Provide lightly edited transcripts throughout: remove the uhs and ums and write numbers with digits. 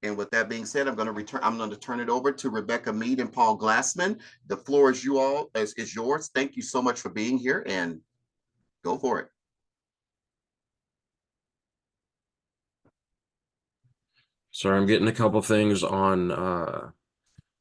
And with that being said, I'm going to turn it over to Rebecca Mead and Paul Glassman. The floor is yours. Thank you so much for being here, and go for it. Sorry, I'm getting a couple things on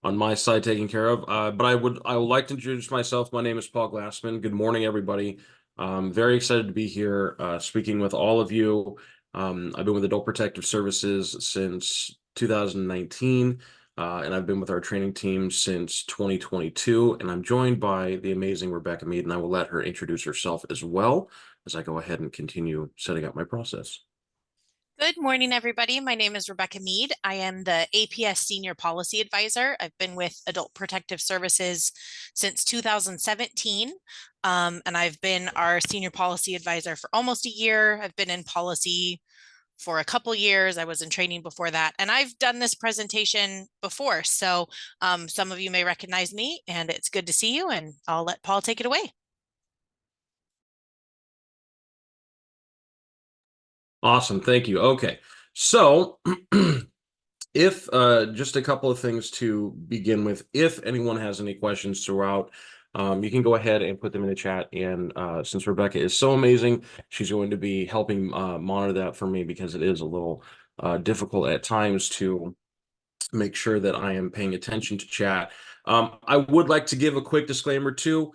my side taken care of. But I would like to introduce myself. My name is Paul Glassman. Good morning, everybody. Very excited to be here, speaking with all of you. I've been with Adult Protective Services since 2019, and I've been with our training team since 2022. And I'm joined by the amazing Rebecca Mead, and I will let her introduce herself as well as I go ahead and continue setting up my process. Good morning, everybody. My name is Rebecca Mead. I am the APS Senior Policy Advisor. I've been with Adult Protective Services since 2017, and I've been our Senior Policy Advisor for almost a year. I've been in policy for a couple years. I was in training before that, and I've done this presentation before. So some of you may recognize me, and it's good to see you, and I'll let Paul take it away. Awesome. Thank you. Okay. So if just a couple of things to begin with, if anyone has any questions throughout, you can go ahead and put them in the chat. And since Rebecca is so amazing, she's going to be helping monitor that for me because it is a little difficult at times to make sure that I am paying attention to chat. I would like to give a quick disclaimer too.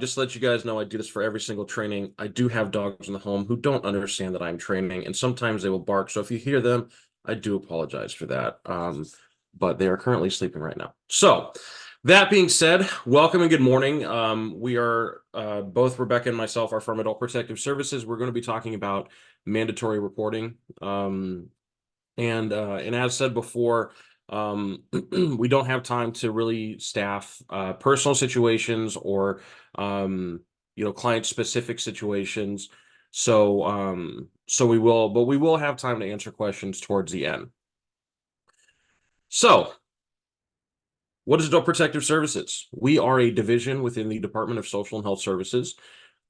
Just to let you guys know, I do this for every single training. I do have dogs in the home who don't understand that I'm training, and sometimes they will bark. So if you hear them, I do apologize for that. But they are currently sleeping right now. So that being said, welcome and good morning. We are both Rebecca and myself are from Adult Protective Services. We're going to be talking about mandatory reporting. And as said before, we don't have time to really staff personal situations or client specific situations. So we will have time to answer questions towards the end. So what is Adult Protective Services? We are a division within the Department of Social and Health Services,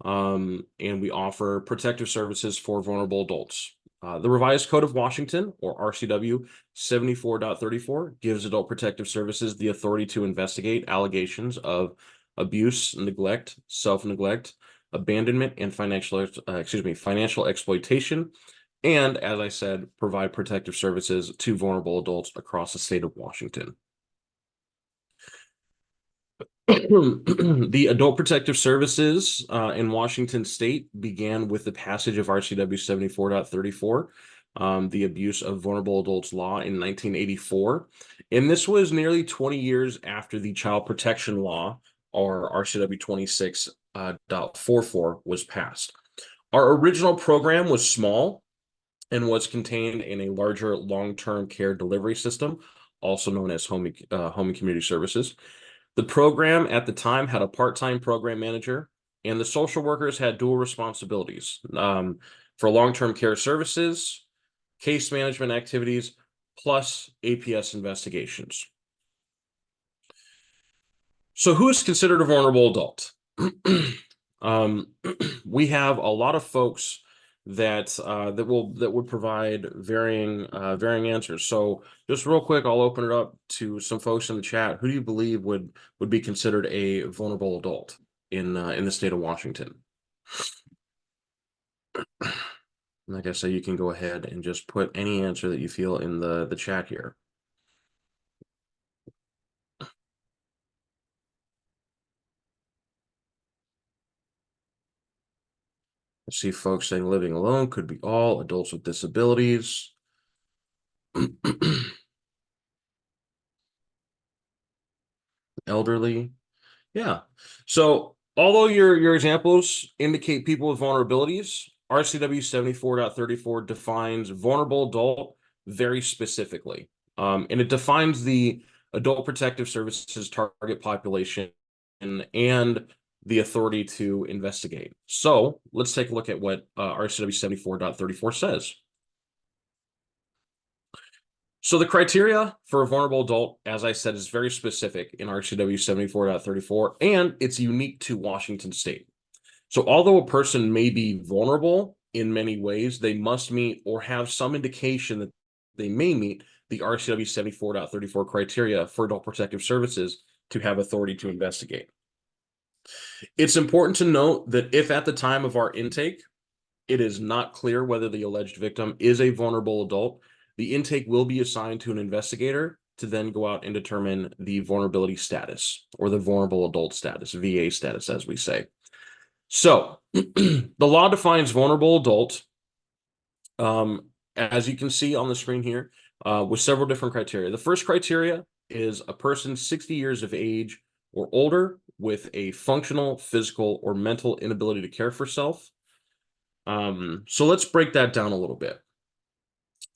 and we offer protective services for vulnerable adults. The Revised Code of Washington, or RCW 74.34, gives Adult Protective Services the authority to investigate allegations of abuse, neglect, self-neglect, abandonment, and financial exploitation, and, as I said, provide protective services to vulnerable adults across the state of Washington. The Adult Protective Services in Washington State began with the passage of RCW 74.34, the Abuse of Vulnerable Adults Law in 1984. And this was nearly 20 years after the Child Protection Law, or RCW 26.44, was passed. Our original program was small and was contained in a larger long-term care delivery system, also known as home and community services. The program at the time had a part-time program manager, and the social workers had dual responsibilities for long-term care services, case management activities, plus APS investigations. So who is considered a vulnerable adult? We have a lot of folks that would provide varying answers. So just real quick, I'll open it up to some folks in the chat. Who do you believe would be considered a vulnerable adult in the state of Washington? Like I say, you can go ahead and just put any answer that you feel in the chat here. I see folks saying living alone, could be all adults with disabilities. Elderly. Yeah. So although your examples indicate people with vulnerabilities, RCW 74.34 defines vulnerable adult very specifically. And it defines the Adult Protective Services target population and the authority to investigate. So let's take a look at what RCW 74.34 says. So the criteria for a vulnerable adult, as I said, is very specific in RCW 74.34, and it's unique to Washington State. So although a person may be vulnerable in many ways, they must meet or have some indication that they may meet the RCW 74.34 criteria for adult protective services to have authority to investigate. It's important to note that if at the time of our intake, it is not clear whether the alleged victim is a vulnerable adult, the intake will be assigned to an investigator to then go out and determine the vulnerability status, or the vulnerable adult status, VA status, as we say. So the law defines vulnerable adult, as you can see on the screen here, with several different criteria. The first criteria is a person 60 years of age or older with a functional, physical, or mental inability to care for self. So let's break that down a little bit.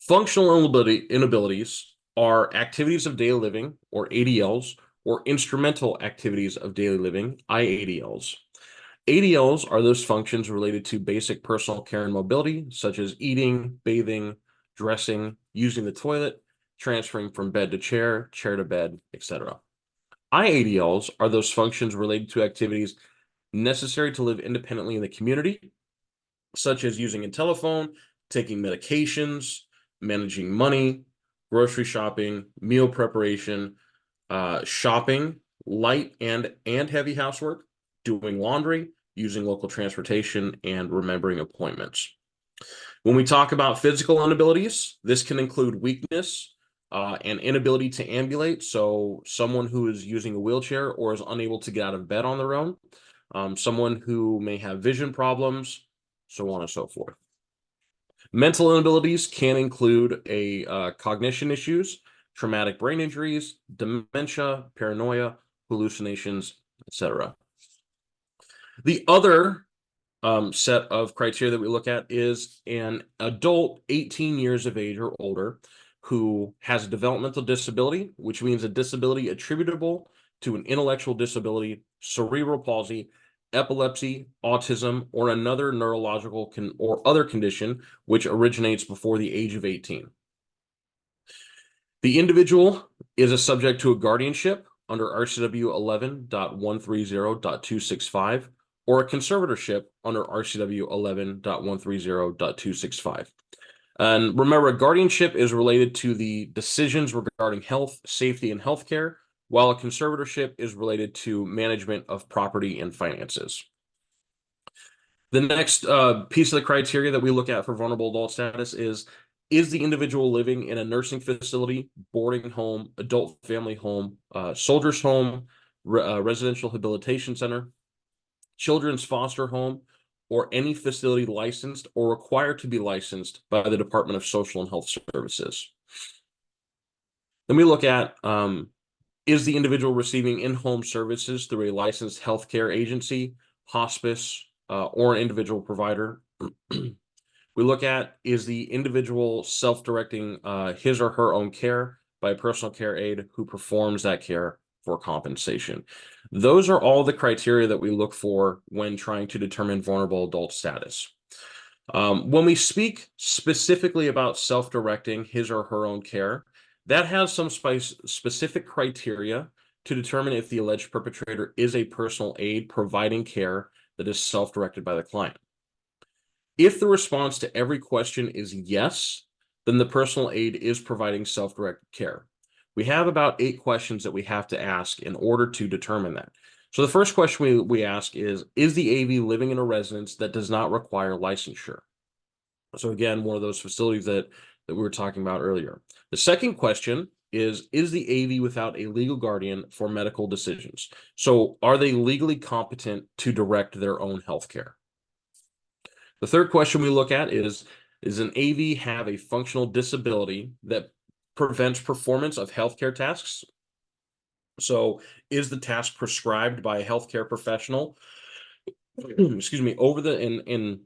Functional inabilities are activities of daily living, or ADLs, or instrumental activities of daily living, IADLs. ADLs are those functions related to basic personal care and mobility, such as eating, bathing, dressing, using the toilet, transferring from bed to chair to bed, etc. IADLs are those functions related to activities necessary to live independently in the community, such as using a telephone, taking medications, managing money, grocery shopping, meal preparation, shopping, light and heavy housework, doing laundry, using local transportation, and remembering appointments. When we talk about physical inabilities, this can include weakness and inability to ambulate. So someone who is using a wheelchair or is unable to get out of bed on their own, someone who may have vision problems, so on and so forth. Mental inabilities can include cognition issues, traumatic brain injuries, dementia, paranoia, hallucinations, etc. The other set of criteria that we look at is an adult 18 years of age or older who has a developmental disability, which means a disability attributable to an intellectual disability, cerebral palsy, epilepsy, autism, or another neurological or other condition which originates before the age of 18. The individual is a subject to a guardianship under RCW 11.130.265 or a conservatorship under RCW 11.130.265. And remember, a guardianship is related to the decisions regarding health, safety, and healthcare, while a conservatorship is related to management of property and finances. The next piece of the criteria that we look at for vulnerable adult status is the individual living in a nursing facility, boarding home, adult family home, soldier's home, residential rehabilitation center, children's foster home, or any facility licensed or required to be licensed by the Department of Social and Health Services. Then we look at, is the individual receiving in-home services through a licensed healthcare agency, hospice, or an individual provider? We look at, is the individual self-directing his or her own care by a personal care aide who performs that care for compensation? Those are all the criteria that we look for when trying to determine vulnerable adult status. When we speak specifically about self-directing his or her own care, that has some specific criteria to determine if the alleged perpetrator is a personal aide providing care that is self-directed by the client. If the response to every question is yes, then the personal aide is providing self-directed care. We have about 8 questions that we have to ask in order to determine that. So the first question we ask is the AV living in a residence that does not require licensure? So again, one of those facilities that we were talking about earlier. The second question is the AV without a legal guardian for medical decisions? So are they legally competent to direct their own health care? The third question we look at is an AV have a functional disability that prevents performance of healthcare tasks? So is the task prescribed by a healthcare professional? Excuse me, in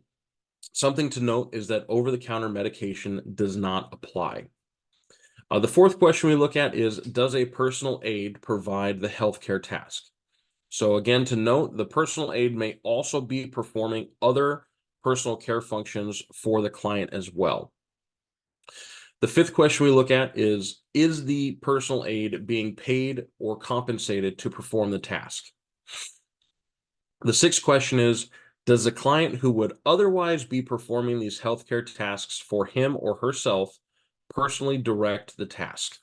something to note is that over-the-counter medication does not apply. The fourth question we look at is, does a personal aide provide the healthcare task? So again, to note, the personal aide may also be performing other personal care functions for the client as well. The fifth question we look at is the personal aide being paid or compensated to perform the task? The sixth question is, does the client who would otherwise be performing these healthcare tasks for him or herself personally direct the task?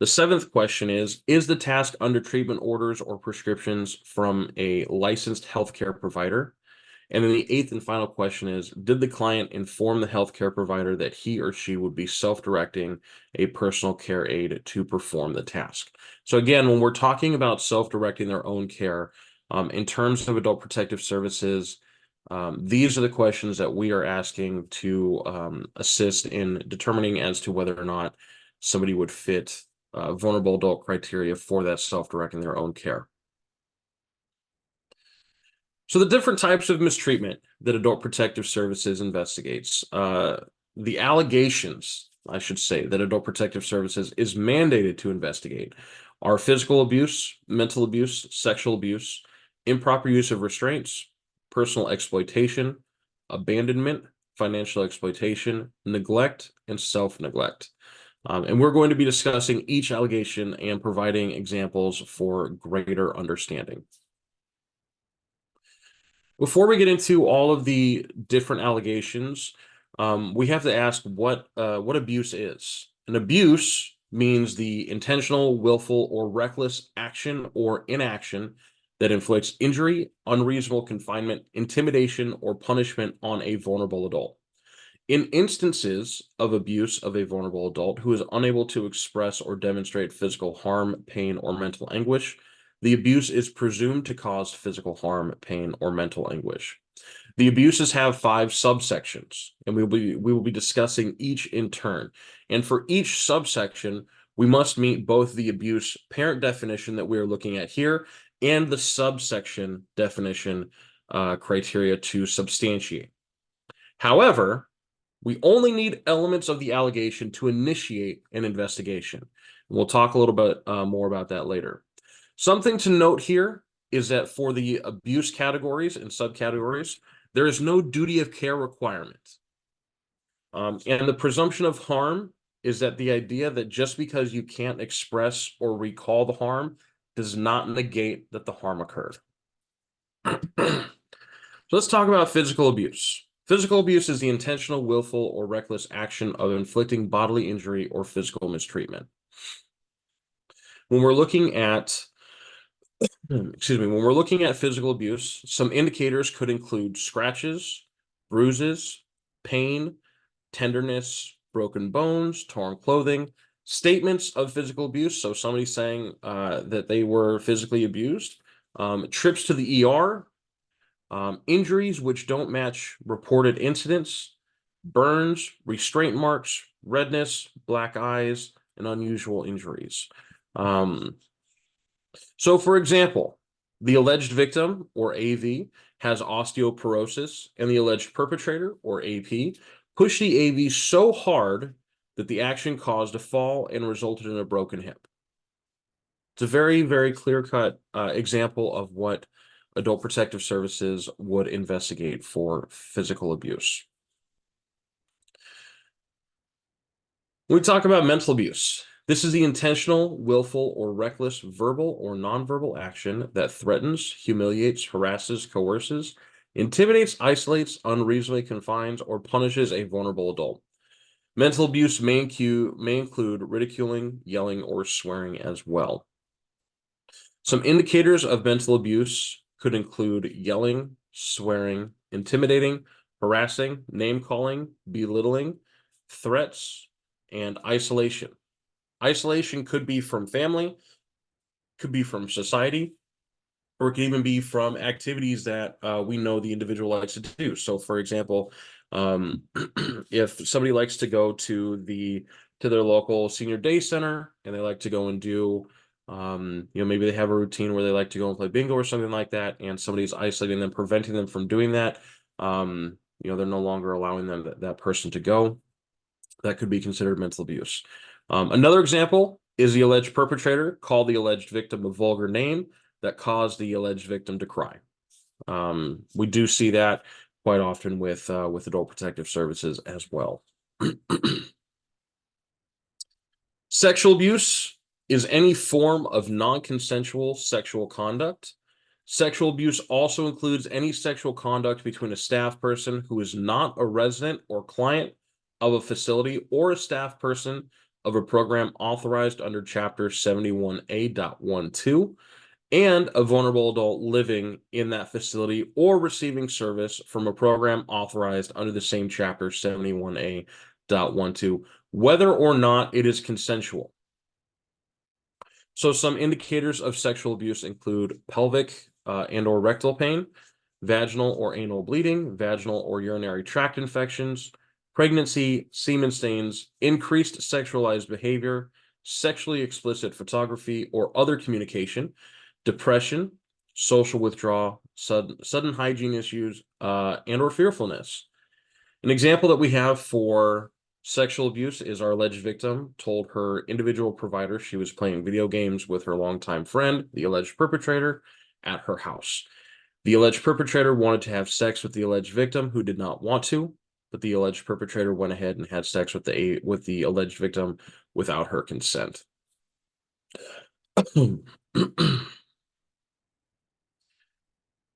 The seventh question is the task under treatment orders or prescriptions from a licensed healthcare provider? And then the eighth and final question is, did the client inform the healthcare provider that he or she would be self-directing a personal care aide to perform the task? So again, when we're talking about self-directing their own care, in terms of adult protective services, these are the questions that we are asking to assist in determining as to whether or not somebody would fit vulnerable adult criteria for that self-directing their own care. So the different types of mistreatment that Adult Protective Services investigates, the allegations, I should say, that Adult Protective Services is mandated to investigate are physical abuse, mental abuse, sexual abuse, improper use of restraints, personal exploitation, abandonment, financial exploitation, neglect, and self-neglect. And we're going to be discussing each allegation and providing examples for greater understanding. Before we get into all of the different allegations, we have to ask what abuse is. An abuse means the intentional, willful, or reckless action or inaction that inflicts injury, unreasonable confinement, intimidation, or punishment on a vulnerable adult. In instances of abuse of a vulnerable adult who is unable to express or demonstrate physical harm, pain, or mental anguish, the abuse is presumed to cause physical harm, pain, or mental anguish. The abuses have 5 subsections, and we will be discussing each in turn. And for each subsection, we must meet both the abuse parent definition that we are looking at here and the subsection definition criteria to substantiate. However, we only need elements of the allegation to initiate an investigation. We'll talk a little bit more about that later. Something to note here is that for the abuse categories and subcategories, there is no duty of care requirement. And the presumption of harm is that the idea that just because you can't express or recall the harm does not negate that the harm occurred. So let's talk about physical abuse. Physical abuse is the intentional, willful, or reckless action of inflicting bodily injury or physical mistreatment. When we're looking at when we're looking at physical abuse, some indicators could include scratches, bruises, pain, tenderness, broken bones, torn clothing, statements of physical abuse. So somebody saying that they were physically abused, trips to the ER, injuries which don't match reported incidents, burns, restraint marks, redness, black eyes, and unusual injuries. So for example, the alleged victim, or AV, has osteoporosis, and the alleged perpetrator, or AP, pushed the AV so hard that the action caused a fall and resulted in a broken hip. It's a very, very clear-cut example of what Adult Protective Services would investigate for physical abuse. When we talk about mental abuse, this is the intentional, willful, or reckless verbal or nonverbal action that threatens, humiliates, harasses, coerces, intimidates, isolates, unreasonably confines, or punishes a vulnerable adult. Mental abuse may include ridiculing, yelling, or swearing as well. Some indicators of mental abuse could include yelling, swearing, intimidating, harassing, name-calling, belittling, threats, and isolation. Isolation could be from family, could be from society, or it could even be from activities that we know the individual likes to do. So, for example, if somebody likes to go to their local senior day center and they like to go and do, maybe they have a routine where they like to go and play bingo or something like that, and somebody's isolating them, preventing them from doing that. They're no longer allowing that person to go. That could be considered mental abuse. Another example is the alleged perpetrator called the alleged victim a vulgar name that caused the alleged victim to cry. We do see that quite often with Adult Protective Services as well. Sexual abuse is any form of non-consensual sexual conduct, Sexual abuse also includes any sexual conduct between a staff person who is not a resident or client of a facility or a staff person of a program authorized under Chapter 71A.12 and a vulnerable adult living in that facility or receiving service from a program authorized under the same Chapter 71A.12, whether or not it is consensual. So some indicators of sexual abuse include pelvic and or rectal pain, vaginal or anal bleeding, vaginal or urinary tract infections, pregnancy, semen stains, increased sexualized behavior, sexually explicit photography or other communication, depression, social withdrawal, sudden hygiene issues, and or fearfulness. An example that we have for sexual abuse is our alleged victim told her individual provider she was playing video games with her longtime friend, the alleged perpetrator, at her house. The alleged perpetrator wanted to have sex with the alleged victim, who did not want to, but the alleged perpetrator went ahead and had sex with the alleged victim without her consent. When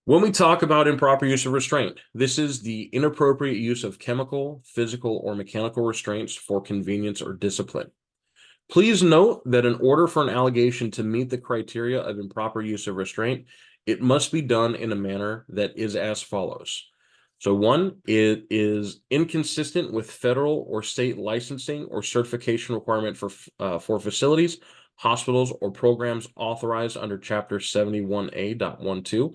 we talk about improper use of restraint, this is the inappropriate use of chemical, physical, or mechanical restraints for convenience or discipline. Please note that in order for an allegation to meet the criteria of improper use of restraint, it must be done in a manner that is as follows. So one, it is inconsistent with federal or state licensing or certification requirement for facilities, hospitals, or programs authorized under Chapter 71A.12.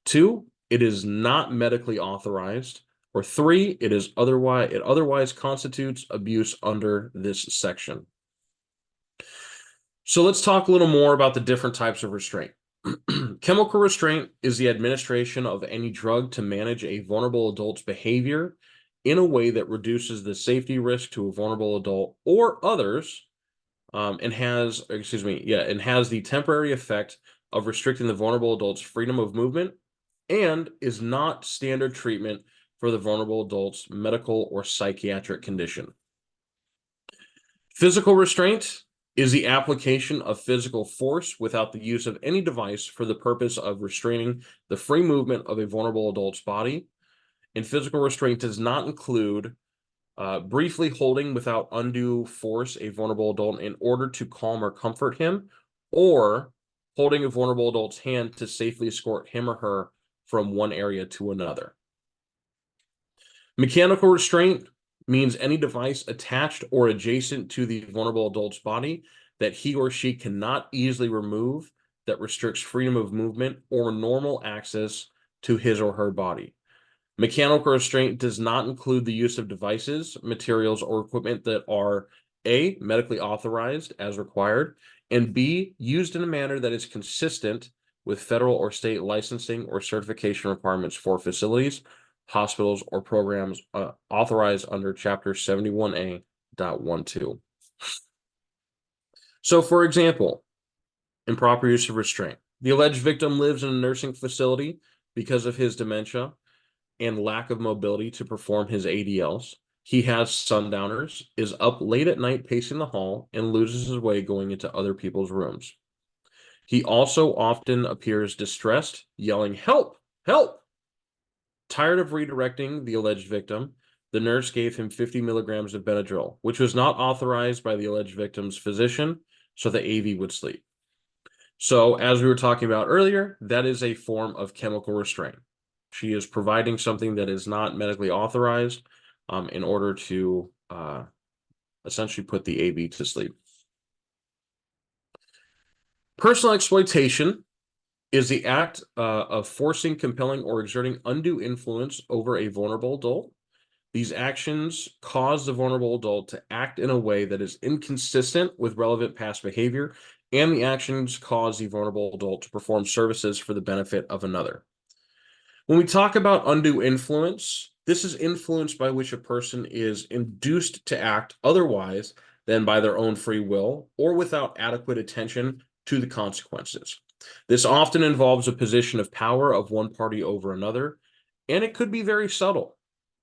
2, it is not medically authorized. Or 3, it otherwise constitutes abuse under this section. So let's talk a little more about the different types of restraint. Chemical restraint is the administration of any drug to manage a vulnerable adult's behavior in a way that reduces the safety risk to a vulnerable adult or others, and has the temporary effect of restricting the vulnerable adult's freedom of movement and is not standard treatment for the vulnerable adult's medical or psychiatric condition. Physical restraint is the application of physical force without the use of any device for the purpose of restraining the free movement of a vulnerable adult's body. And physical restraint does not include briefly holding without undue force a vulnerable adult in order to calm or comfort him, or holding a vulnerable adult's hand to safely escort him or her from one area to another. Mechanical restraint means any device attached or adjacent to the vulnerable adult's body that he or she cannot easily remove that restricts freedom of movement or normal access to his or her body. Mechanical restraint does not include the use of devices, materials, or equipment that are A, medically authorized as required, and B, used in a manner that is consistent with federal or state licensing or certification requirements for facilities, hospitals, or programs authorized under Chapter 71A.12. So, for example, improper use of restraint. The alleged victim lives in a nursing facility because of his dementia and lack of mobility to perform his ADLs. He has sundowners, is up late at night pacing the hall, and loses his way going into other people's rooms. He also often appears distressed, yelling, "Help! Help!" Tired of redirecting the alleged victim, the nurse gave him 50 milligrams of Benadryl, which was not authorized by the alleged victim's physician, so the AV would sleep. So, as we were talking about earlier, that is a form of chemical restraint. She is providing something that is not medically authorized in order to essentially put the AV to sleep. Personal exploitation is the act of forcing, compelling, or exerting undue influence over a vulnerable adult. These actions cause the vulnerable adult to act in a way that is inconsistent with relevant past behavior, and the actions cause the vulnerable adult to perform services for the benefit of another. When we talk about undue influence, this is influence by which a person is induced to act otherwise than by their own free will or without adequate attention to the consequences. This often involves a position of power of one party over another, and it could be very subtle,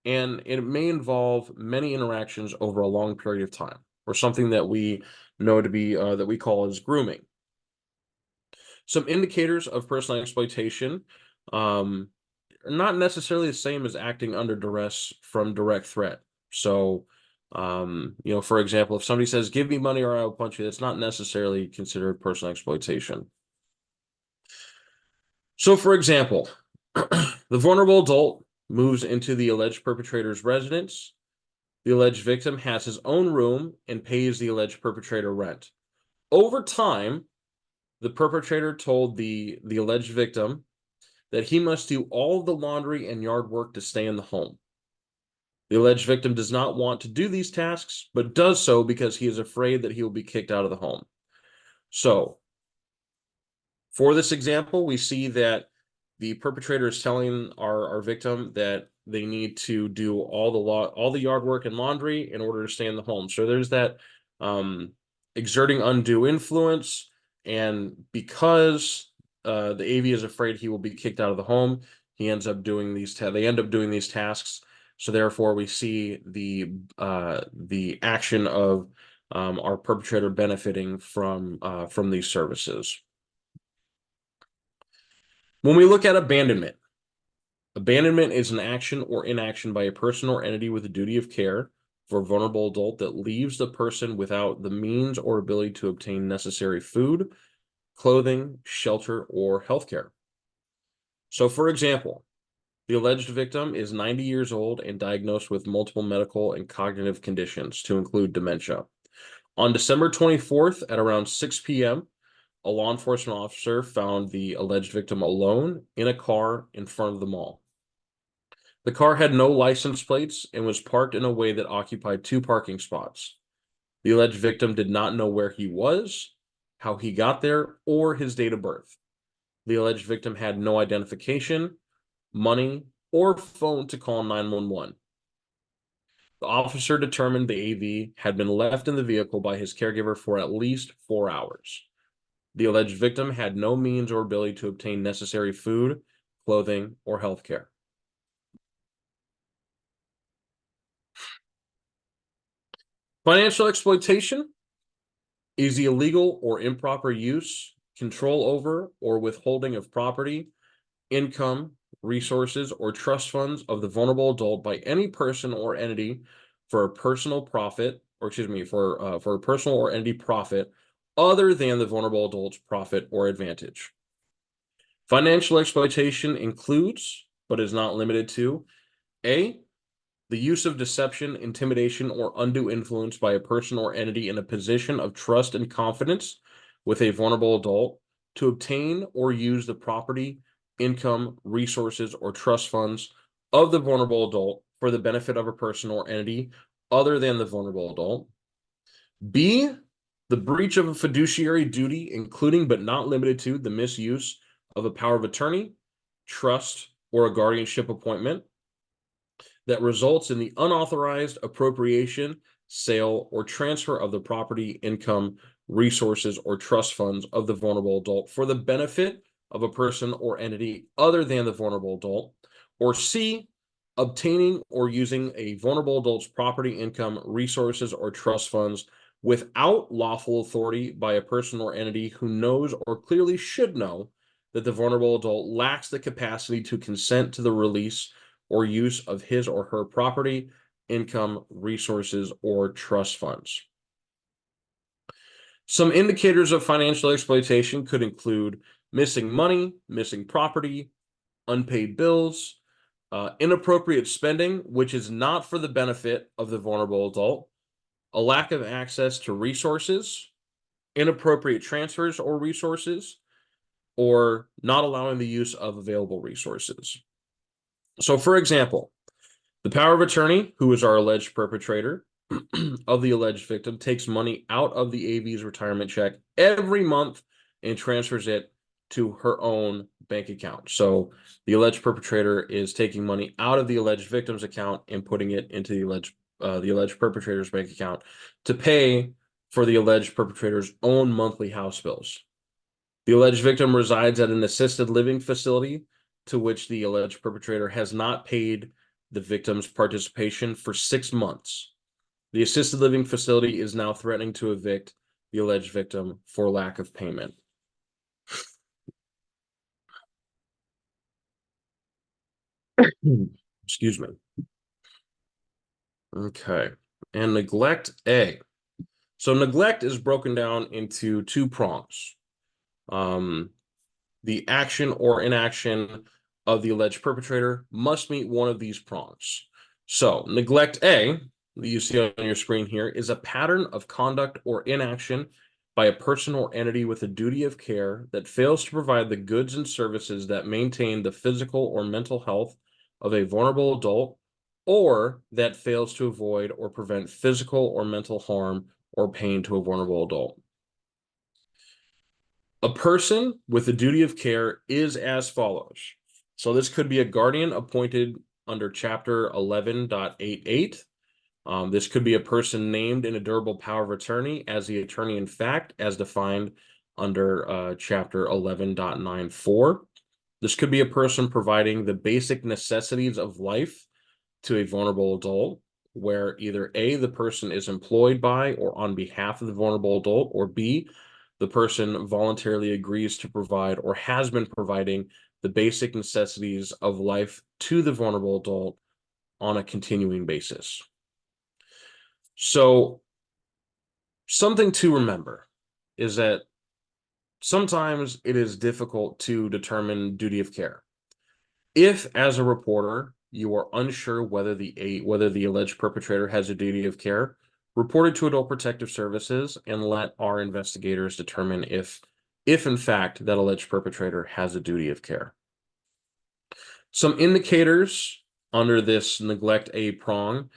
and it may involve many interactions over a long period of time, or something that we know to be that we call as grooming. Some indicators of personal exploitation, not necessarily the same as acting under duress from direct threat. So, for example, if somebody says, "Give me money or I'll punch you," that's not necessarily considered personal exploitation. So, for example, the vulnerable adult moves into the alleged perpetrator's residence. The alleged victim has his own room and pays the alleged perpetrator rent. Over time, the perpetrator told the alleged victim that he must do all the laundry and yard work to stay in the home. The alleged victim does not want to do these tasks, but does so because he is afraid that he will be kicked out of the home. So, for this example, we see that the perpetrator is telling our victim that they need to do all the yard work and laundry in order to stay in the home. So there's that exerting undue influence, and because the AV is afraid he will be kicked out of the home, he ends up doing they end up doing these tasks. So therefore, we see the action of our perpetrator benefiting from these services. When we look at abandonment, abandonment is an action or inaction by a person or entity with a duty of care for a vulnerable adult that leaves the person without the means or ability to obtain necessary food, clothing, shelter, or healthcare. So, for example, the alleged victim is 90 years old and diagnosed with multiple medical and cognitive conditions, to include dementia. On December 24th at around 6 p.m., a law enforcement officer found the alleged victim alone in a car in front of the mall. The car had no license plates and was parked in a way that occupied 2 parking spots. The alleged victim did not know where he was, how he got there, or his date of birth. The alleged victim had no identification, money, or phone to call 911. The officer determined the AV had been left in the vehicle by his caregiver for at least 4 hours. The alleged victim had no means or ability to obtain necessary food, clothing, or health care. Financial exploitation is the illegal or improper use, control over, or withholding of property, income, resources, or trust funds of the vulnerable adult by any person or entity for a personal profit, for a personal or entity profit other than the vulnerable adult's profit or advantage. Financial exploitation includes, but is not limited to, A, the use of deception, intimidation, or undue influence by a person or entity in a position of trust and confidence with a vulnerable adult to obtain or use the property, income, resources, or trust funds of the vulnerable adult for the benefit of a person or entity other than the vulnerable adult. B, the breach of a fiduciary duty, including but not limited to the misuse of a power of attorney, trust, or a guardianship appointment that results in the unauthorized appropriation, sale, or transfer of the property, income, resources, or trust funds of the vulnerable adult for the benefit of a person or entity other than the vulnerable adult. Or C, obtaining or using a vulnerable adult's property, income, resources, or trust funds without lawful authority by a person or entity who knows or clearly should know that the vulnerable adult lacks the capacity to consent to the release or use of his or her property, income, resources, or trust funds. Some indicators of financial exploitation could include missing money, missing property, unpaid bills, inappropriate spending, which is not for the benefit of the vulnerable adult, a lack of access to resources, inappropriate transfers or resources, or not allowing the use of available resources. So, for example, the power of attorney, who is our alleged perpetrator of the alleged victim, takes money out of the AV's retirement check every month and transfers it to her own bank account. So the alleged perpetrator is taking money out of the alleged victim's account and putting it into the alleged perpetrator's bank account to pay for the alleged perpetrator's own monthly house bills. The alleged victim resides at an assisted living facility to which the alleged perpetrator has not paid the victim's participation for 6 months. The assisted living facility is now threatening to evict the alleged victim for lack of payment. Excuse me. Okay. And neglect A. So neglect is broken down into two prongs. The action or inaction of the alleged perpetrator must meet one of these prongs. So neglect A, that you see on your screen here, is a pattern of conduct or inaction by a person or entity with a duty of care that fails to provide the goods and services that maintain the physical or mental health of a vulnerable adult, or that fails to avoid or prevent physical or mental harm or pain to a vulnerable adult. A person with a duty of care is as follows. So this could be a guardian appointed under Chapter 11.88. This could be a person named in a durable power of attorney as the attorney in fact, as defined under Chapter 11.94. This could be a person providing the basic necessities of life to a vulnerable adult, where either A, the person is employed by or on behalf of the vulnerable adult, or B, the person voluntarily agrees to provide or has been providing the basic necessities of life to the vulnerable adult on a continuing basis. So, something to remember is that sometimes it is difficult to determine duty of care. If, as a reporter, you are unsure whether the alleged perpetrator has a duty of care, report it to Adult Protective Services and let our investigators determine if in fact that alleged perpetrator has a duty of care. Some indicators under this neglect A prong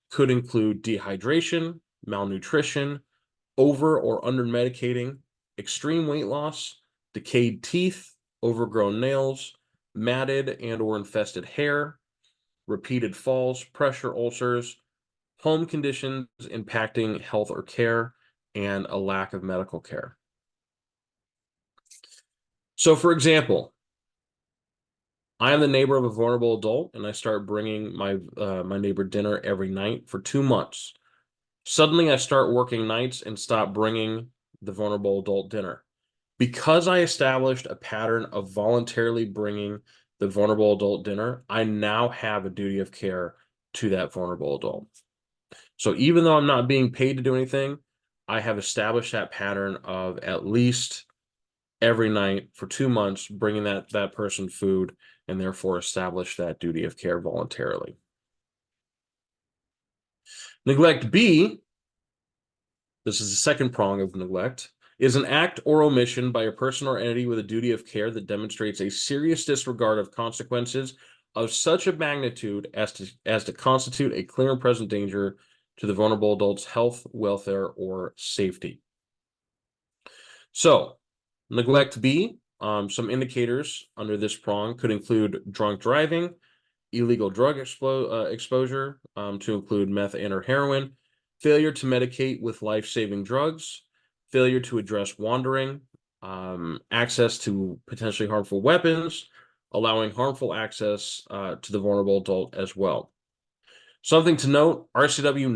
could include dehydration, malnutrition, over or under medicating, extreme weight loss, decayed teeth, overgrown nails, matted and or infested hair, repeated falls, pressure ulcers, home conditions impacting health or care, and a lack of medical care. So, for example, I am the neighbor of a vulnerable adult, and I start bringing my neighbor dinner every night for 2 months. Suddenly, I start working nights and stop bringing the vulnerable adult dinner. Because I established a pattern of voluntarily bringing the vulnerable adult dinner, I now have a duty of care to that vulnerable adult. So even though I'm not being paid to do anything, I have established that pattern of at least every night for 2 months, bringing that person food, and therefore establish that duty of care voluntarily. Neglect B, this is the second prong of neglect, is an act or omission by a person or entity with a duty of care that demonstrates a serious disregard of consequences of such a magnitude as to constitute a clear and present danger to the vulnerable adult's health, welfare, or safety. So, neglect B, some indicators under this prong could include drunk driving, illegal drug exposure, to include meth and or heroin, failure to medicate with life-saving drugs, failure to address wandering, access to potentially harmful weapons, allowing harmful access to the vulnerable adult as well. Something to note, RCW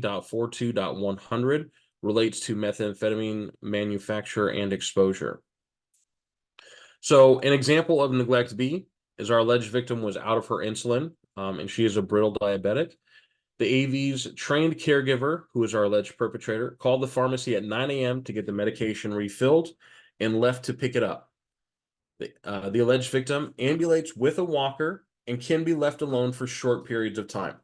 9A.42.100 relates to methamphetamine manufacture and exposure. So an example of neglect B is our alleged victim was out of her insulin, and she is a brittle diabetic. The AV's trained caregiver, who is our alleged perpetrator, called the pharmacy at 9 a.m. to get the medication refilled and left to pick it up. The alleged victim ambulates with a walker and can be left alone for short periods of time.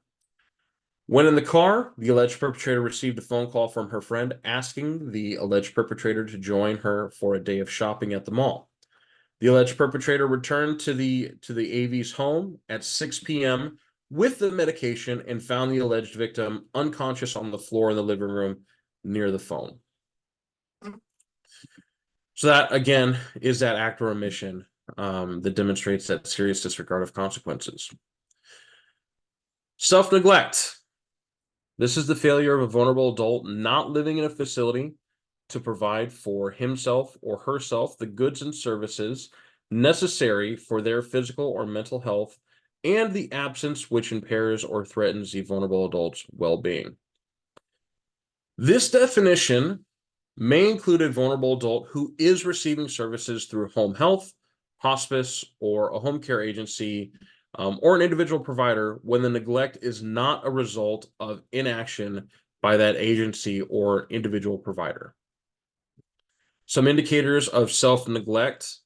When in the car, the alleged perpetrator received a phone call from her friend asking the alleged perpetrator to join her for a day of shopping at the mall. The alleged perpetrator returned to the AV's home at 6 p.m. with the medication and found the alleged victim unconscious on the floor in the living room near the phone. So that, again, is that act or omission that demonstrates that serious disregard of consequences. Self-neglect. This is the failure of a vulnerable adult not living in a facility to provide for himself or herself the goods and services necessary for their physical or mental health, and the absence which impairs or threatens the vulnerable adult's well-being. This definition may include a vulnerable adult who is receiving services through home health, hospice, or a home care agency or an individual provider when the neglect is not a result of inaction by that agency or individual provider. Some indicators of self-neglect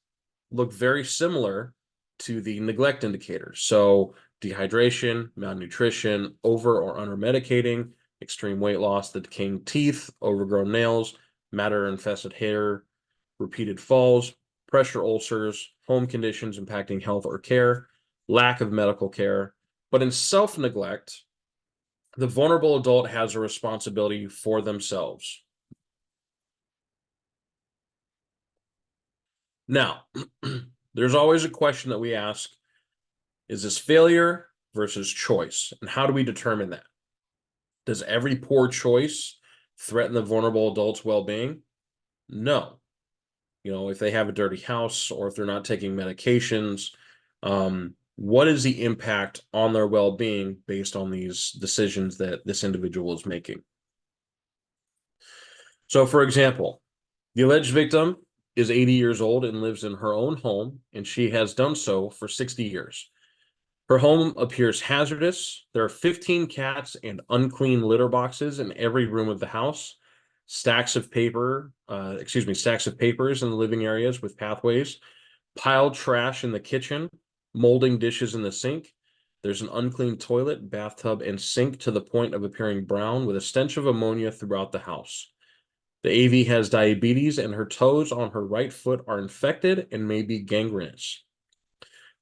look very similar to the neglect indicators. So dehydration, malnutrition, over or under medicating, extreme weight loss, the decaying teeth, overgrown nails, matter-infested hair, repeated falls, pressure ulcers, home conditions impacting health or care, lack of medical care. But in self-neglect, the vulnerable adult has a responsibility for themselves. Now, there's always a question that we ask, is this failure versus choice? And how do we determine that? Does every poor choice threaten the vulnerable adult's well-being? No. You know, if they have a dirty house or if they're not taking medications, what is the impact on their well-being based on these decisions that this individual is making? So, for example, the alleged victim is 80 years old and lives in her own home, and she has done so for 60 years. Her home appears hazardous. There are 15 cats and unclean litter boxes in every room of the house. Stacks of papers in the living areas with pathways. Piled trash in the kitchen. Molding dishes in the sink. There's an unclean toilet, bathtub, and sink to the point of appearing brown with a stench of ammonia throughout the house. The AV has diabetes and her toes on her right foot are infected and may be gangrenous.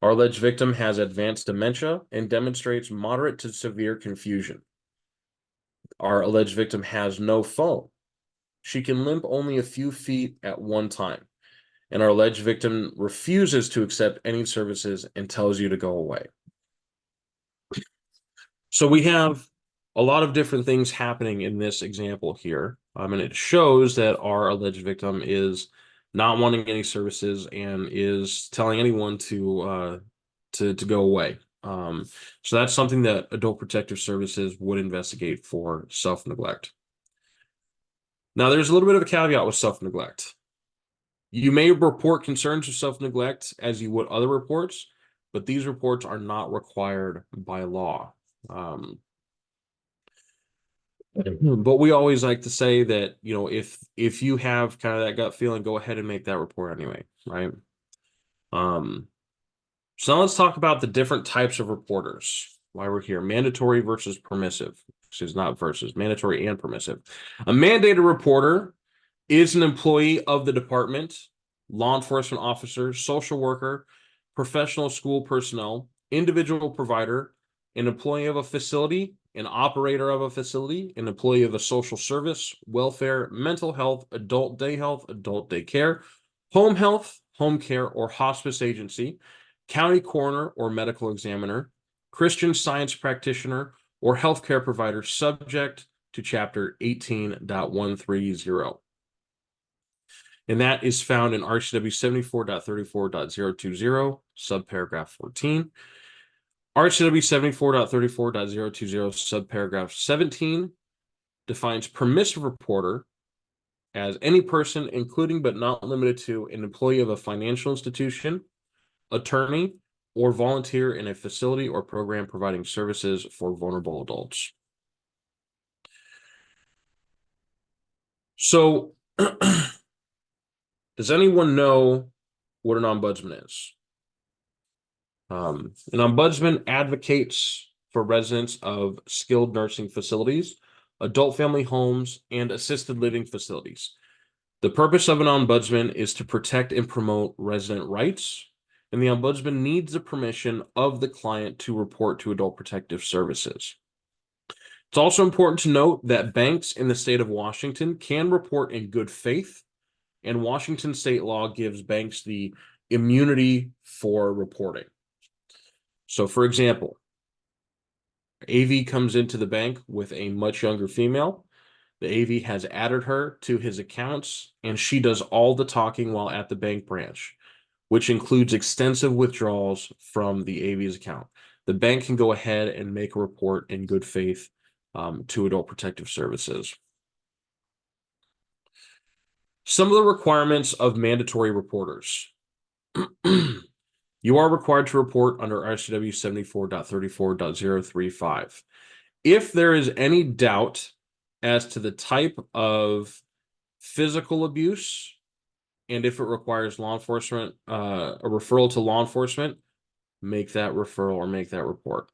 Our alleged victim has advanced dementia and demonstrates moderate to severe confusion. Our alleged victim has no phone. She can limp only a few feet at one time. And our alleged victim refuses to accept any services and tells you to go away. So we have a lot of different things happening in this example here. And it shows that our alleged victim is not wanting any services and is telling anyone to go away. So that's something that Adult Protective Services would investigate for self-neglect. Now, there's a little bit of a caveat with self-neglect. You may report concerns of self-neglect as you would other reports, but these reports are not required by law. But we always like to say that, you know, if you have kind of that gut feeling, go ahead and make that report anyway, right? So now let's talk about the different types of reporters. Why we're here. Mandatory versus permissive. Excuse not versus, mandatory and permissive. A mandated reporter is an employee of the department, law enforcement officer, social worker, professional school personnel, individual provider, an employee of a facility, an operator of a facility, an employee of a social service, welfare, mental health, adult day care, home health, home care, or hospice agency, county coroner or medical examiner, Christian Science practitioner, or healthcare provider subject to Chapter 18.130. And that is found in RCW 74.34.020, subparagraph 14. RCW 74.34.020, subparagraph 17 defines permissive reporter as any person, including but not limited to an employee of a financial institution, attorney, or volunteer in a facility or program providing services for vulnerable adults. So, does anyone know what an ombudsman is? An ombudsman advocates for residents of skilled nursing facilities, adult family homes, and assisted living facilities. The purpose of an ombudsman is to protect and promote resident rights, and the ombudsman needs the permission of the client to report to Adult Protective Services. It's also important to note that banks in the state of Washington can report in good faith, and Washington state law gives banks the immunity for reporting. So, for example, AV comes into the bank with a much younger female. The AV has added her to his accounts, and she does all the talking while at the bank branch, which includes extensive withdrawals from the AV's account. The bank can go ahead and make a report in good faith to Adult Protective Services. Some of the requirements of mandatory reporters. You you are required to report under RCW 74.34.035. If there is any doubt as to the type of physical abuse, and if it requires law enforcement, a referral to law enforcement, make that referral or make that report.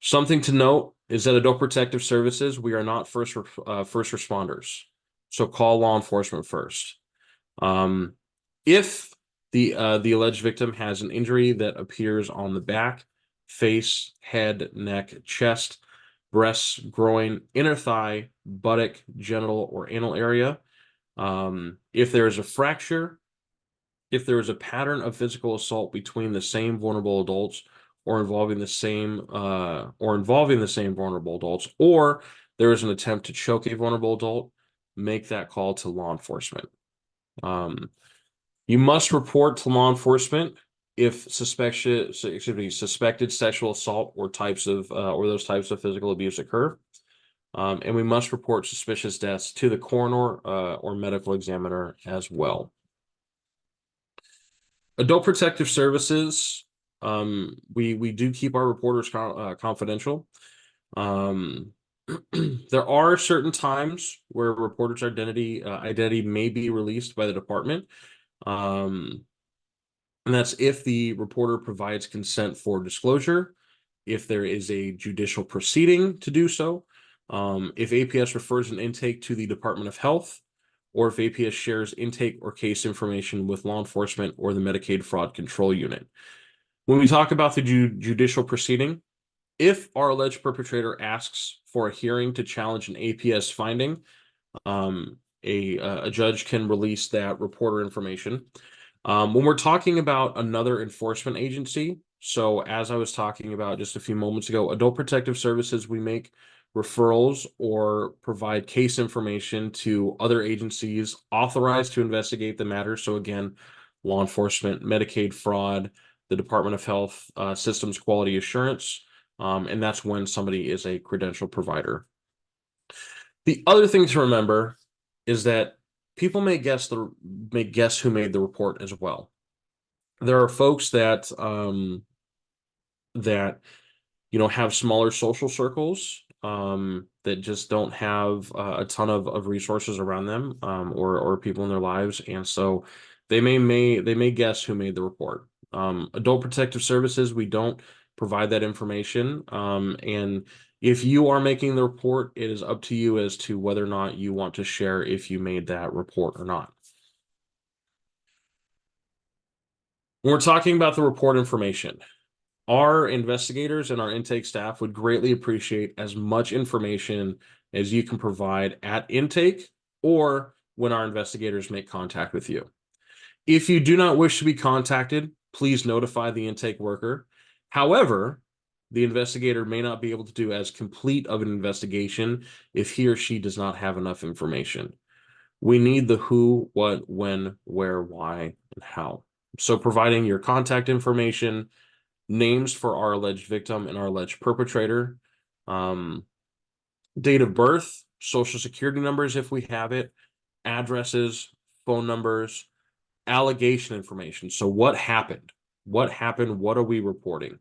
Something to note is that Adult Protective Services, we are not first responders, so call law enforcement first. If the alleged victim has an injury that appears on the back, face, head, neck, chest, breasts, groin, inner thigh, buttock, genital, or anal area, if there is a fracture, if there is a pattern of physical assault between the same vulnerable adults or involving the same vulnerable adults, or there is an attempt to choke a vulnerable adult, make that call to law enforcement. You must report to law enforcement if suspected sexual assault or those types of physical abuse occur. And we must report suspicious deaths to the coroner or medical examiner as well. Adult Protective Services, we do keep our reporters confidential. There are certain times where a reporter's identity may be released by the department. And that's if the reporter provides consent for disclosure, if there is a judicial proceeding to do so, if APS refers an intake to the Department of Health, or if APS shares intake or case information with law enforcement or the Medicaid Fraud Control Unit. When we talk about the judicial proceeding, if our alleged perpetrator asks for a hearing to challenge an APS finding, a judge can release that reporter information. When we're talking about another enforcement agency, so as I was talking about just a few moments ago, Adult Protective Services, we make referrals or provide case information to other agencies authorized to investigate the matter. So again, law enforcement, Medicaid fraud, the Department of Health, Systems Quality Assurance, and that's when somebody is a credential provider. The other thing to remember is that people may guess who made the report as well. There are folks that have smaller social circles that just don't have a ton of resources around them or people in their lives, and so they may guess who made the report. Adult Protective Services, we don't provide that information, and if you are making the report, it is up to you as to whether or not you want to share if you made that report or not. When we're talking about the report information, our investigators and our intake staff would greatly appreciate as much information as you can provide at intake or when our investigators make contact with you. If you do not wish to be contacted, please notify the intake worker. However, the investigator may not be able to do as complete of an investigation if he or she does not have enough information. We need the who, what, when, where, why, and how. So providing your contact information, names for our alleged victim and our alleged perpetrator, date of birth, social security numbers if we have it, addresses, phone numbers, allegation information. So what happened? What happened? What are we reporting?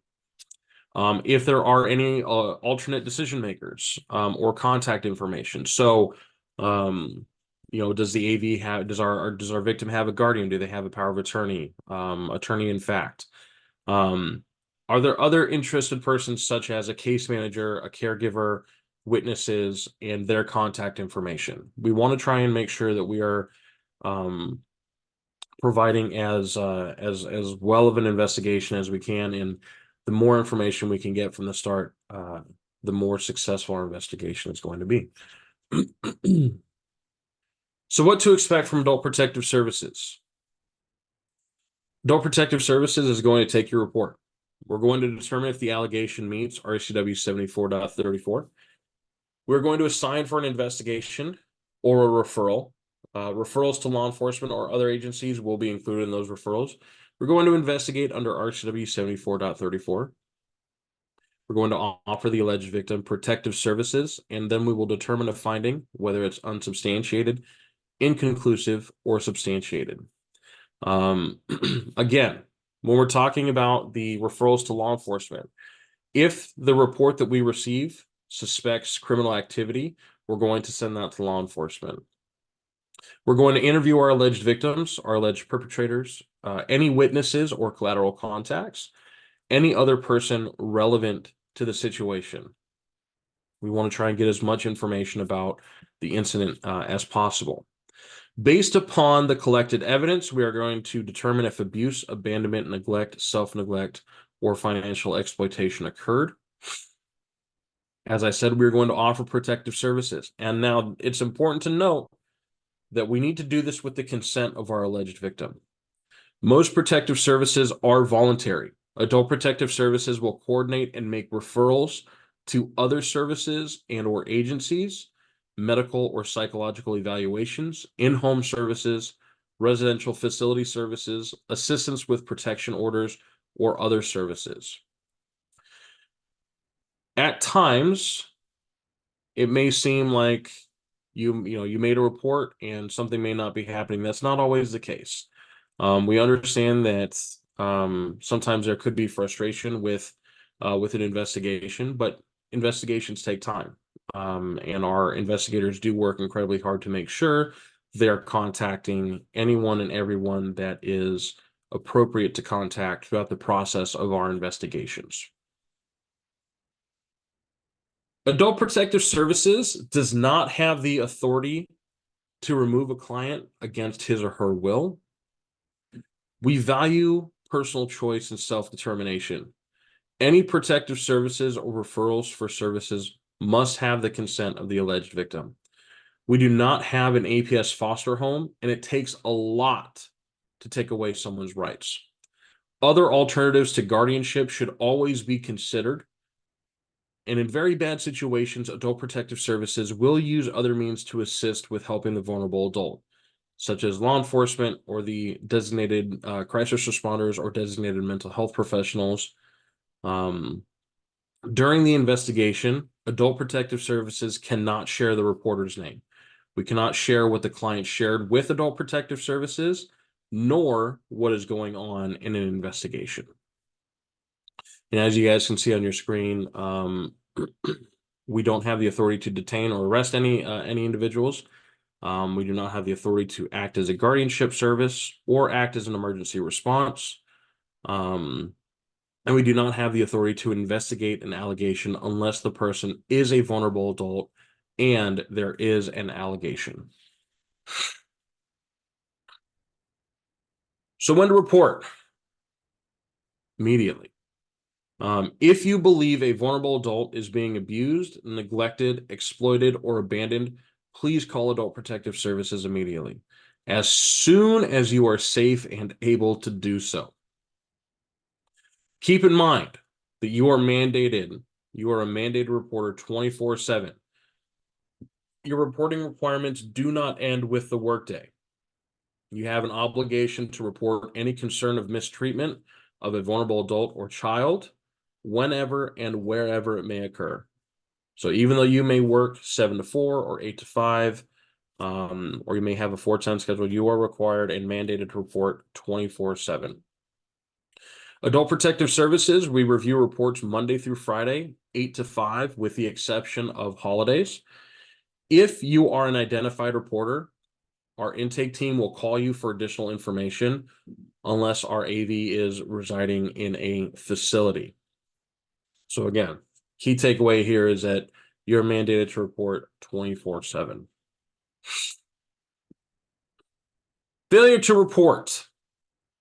If there are any alternate decision makers or contact information. So, does the AV have? Does our victim have a guardian? Do they have a power of attorney? Attorney in fact. Are there other interested persons such as a case manager, a caregiver, witnesses, and their contact information? We want to try and make sure that we are providing as well of an investigation as we can, and the more information we can get from the start, the more successful our investigation is going to be. So what to expect from Adult Protective Services? Adult Protective Services is going to take your report. We're going to determine if the allegation meets RCW 74.34. We're going to assign for an investigation or a referral. Referrals to law enforcement or other agencies will be included in those referrals. We're going to investigate under RCW 74.34. We're going to offer the alleged victim protective services, and then we will determine a finding, whether it's unsubstantiated, inconclusive, or substantiated. Again, when we're talking about the referrals to law enforcement, if the report that we receive suspects criminal activity, we're going to send that to law enforcement. We're going to interview our alleged victims, our alleged perpetrators, any witnesses or collateral contacts, any other person relevant to the situation. We want to try and get as much information about the incident as possible. Based upon the collected evidence, we are going to determine if abuse, abandonment, neglect, self-neglect, or financial exploitation occurred. As I said, we're going to offer protective services. And now it's important to note that we need to do this with the consent of our alleged victim. Most protective services are voluntary. Adult protective services will coordinate and make referrals to other services and or agencies, medical or psychological evaluations, in-home services, residential facility services, assistance with protection orders, or other services. At times, it may seem like you made a report and something may not be happening. That's not always the case. We understand that sometimes there could be frustration with an investigation, but investigations take time. And our investigators do work incredibly hard to make sure they're contacting anyone and everyone that is appropriate to contact throughout the process of our investigations. Adult Protective Services does not have the authority to remove a client against his or her will. We value personal choice and self-determination. Any protective services or referrals for services must have the consent of the alleged victim. We do not have an APS foster home, and it takes a lot to take away someone's rights. Other alternatives to guardianship should always be considered. And in very bad situations, Adult Protective Services will use other means to assist with helping the vulnerable adult, such as law enforcement or the designated crisis responders or designated mental health professionals. During the investigation, Adult Protective Services cannot share the reporter's name. We cannot share what the client shared with Adult Protective Services, nor what is going on in an investigation. And as you guys can see on your screen, we don't have the authority to detain or arrest any individuals. We do not have the authority to act as a guardianship service or act as an emergency response. And we do not have the authority to investigate an allegation unless the person is a vulnerable adult and there is an allegation. So when to report? Immediately. If you believe a vulnerable adult is being abused, neglected, exploited, or abandoned, please call Adult Protective Services immediately, as soon as you are safe and able to do so. Keep in mind that you are a mandated reporter 24/7. Your reporting requirements do not end with the workday. You have an obligation to report any concern of mistreatment of a vulnerable adult or child whenever and wherever it may occur. So even though you may work 7 to 4 or 8 to 5, or you may have a 4/10 schedule, you are required and mandated to report 24/7. Adult Protective Services, we review reports Monday through Friday, 8 to 5, with the exception of holidays. If you are an identified reporter, our intake team will call you for additional information unless our AV is residing in a facility. So again, key takeaway here is that you're mandated to report 24/7. Failure to report.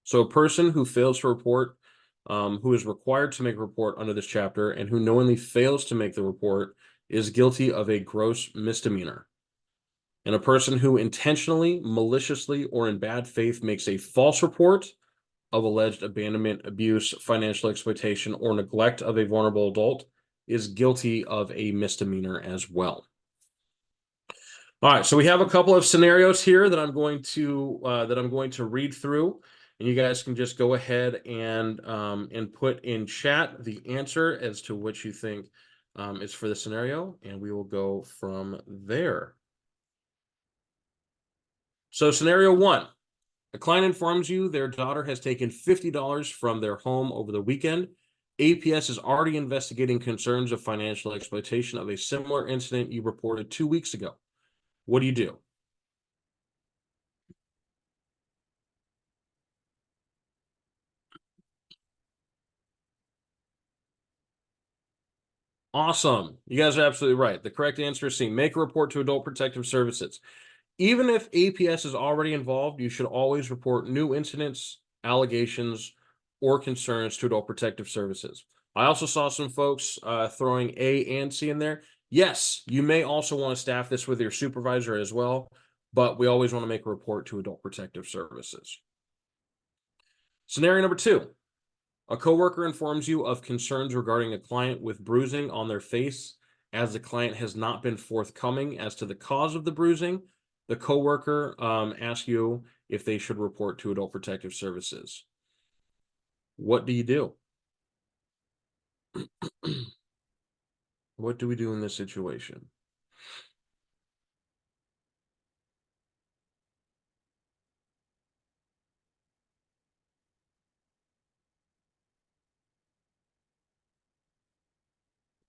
So a person who fails to report, who is required to make a report under this chapter and who knowingly fails to make the report is guilty of a gross misdemeanor. And a person who intentionally, maliciously, or in bad faith makes a false report of alleged abandonment, abuse, financial exploitation, or neglect of a vulnerable adult is guilty of a misdemeanor as well. All right, so we have a couple of scenarios here that I'm going to read through, and you guys can just go ahead and put in chat the answer as to what you think is for the scenario, and we will go from there. So scenario 1, A client informs you their daughter has taken $50 from their home over the weekend. APS is already investigating concerns of financial exploitation of a similar incident you reported 2 weeks ago. What do you do? Awesome. You guys are absolutely right. The correct answer is C. Make a report to Adult Protective Services. Even if APS is already involved, you should always report new incidents, allegations, or concerns to Adult Protective Services. I also saw some folks throwing A and C in there. Yes, you may also want to staff this with your supervisor as well, but we always want to make a report to Adult Protective Services. Scenario number 2. A coworker informs you of concerns regarding a client with bruising on their face, as the client has not been forthcoming as to the cause of the bruising. The coworker asks you if they should report to Adult Protective Services. What do you do? What do we do in this situation?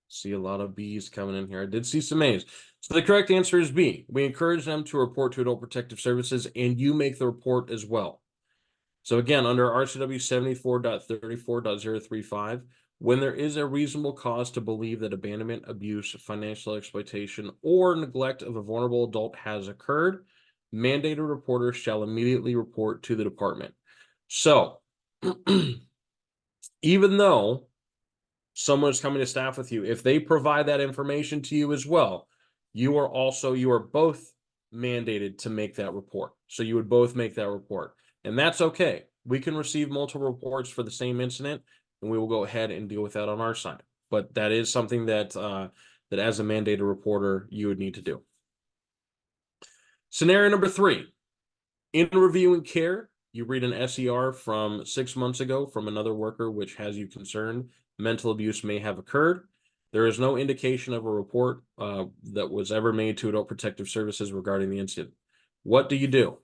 See a lot of B's coming in here. I did see some A's. So the correct answer is B. We encourage them to report to Adult Protective Services, and you make the report as well. So again, under RCW 74.34.035, when there is a reasonable cause to believe that abandonment, abuse, financial exploitation, or neglect of a vulnerable adult has occurred, mandated reporters shall immediately report to the department. So even though someone's coming to staff with you, if they provide that information to you as well, you are both mandated to make that report. So you would both make that report. And that's okay. We can receive multiple reports for the same incident, and we will go ahead and deal with that on our side. But that is something that that as a mandated reporter, you would need to do. Scenario number 3. In reviewing care, you read an SER from 6 months ago from another worker which has you concerned mental abuse may have occurred. There is no indication of a report that was ever made to Adult Protective Services regarding the incident. What do you do?